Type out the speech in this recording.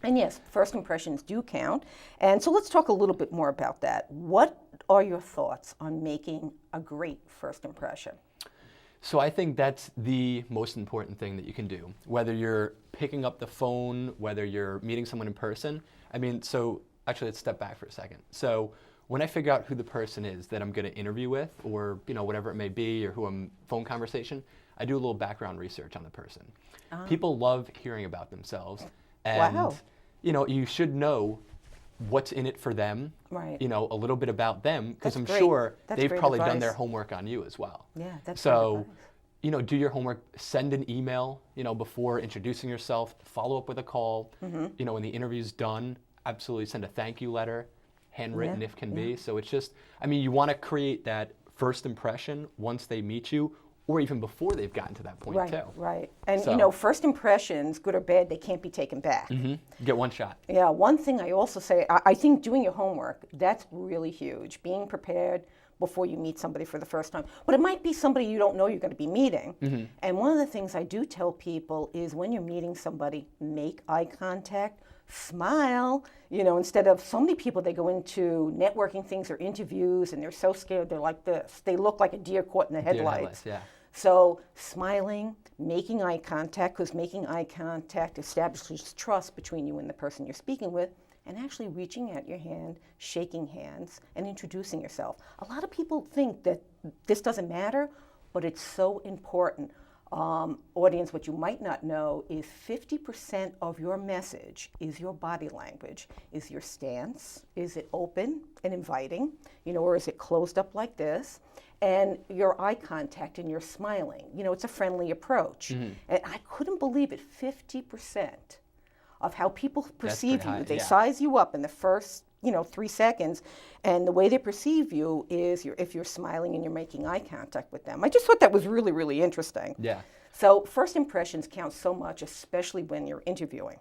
And yes, first impressions do count. And so let's talk a little bit more about that. What are your thoughts on making a great first impression? So I think that's the most important thing that you can do. Whether you're picking up the phone, whether you're meeting someone in person. I mean, so actually let's step back for a second. So when I figure out who the person is that I'm going to interview with, or whatever it may be, or who I'm phone conversation, I do a little background research on the person. People love hearing about themselves, and Wow. you should know what's in it for them. Right. A little bit about them, because That's I'm great. sure That's they've great probably done advice. their homework on you as well. Yeah, that's great So, advice. do your homework, send an email, before introducing yourself, follow up with a call. When the interview's done, absolutely send a thank you letter, handwritten Yeah, if can be. So it's just, you want to create that first impression once they meet you, or even before they've gotten to that point Right, too. right. And So- first impressions, good or bad, they can't be taken back. Get one shot. Yeah, one thing I also say, I think doing your homework, that's really huge. Being prepared before you meet somebody for the first time. But it might be somebody you don't know you're going to be meeting. And one of the things I do tell people is when you're meeting somebody, make eye contact, smile. Instead of so many people, they go into networking things or interviews and they're so scared, they're like this. They look like a deer caught in the headlights. Yeah. So smiling, making eye contact, because making eye contact establishes trust between you and the person you're speaking with, and actually reaching out your hand, shaking hands, and introducing yourself. A lot of people think that this doesn't matter, but it's so important. Audience, what you might not know is 50% of your message is your body language, is your stance, is it open and inviting, or is it closed up like this? And your eye contact and your smiling, it's a friendly approach. And I couldn't believe it, 50% of how people perceive pretty high, you. They yeah. size you up in the first 3 seconds, and the way they perceive you is if you're smiling and you're making eye contact with them. I just thought that was really, really interesting. Yeah. So first impressions count so much, especially when you're interviewing.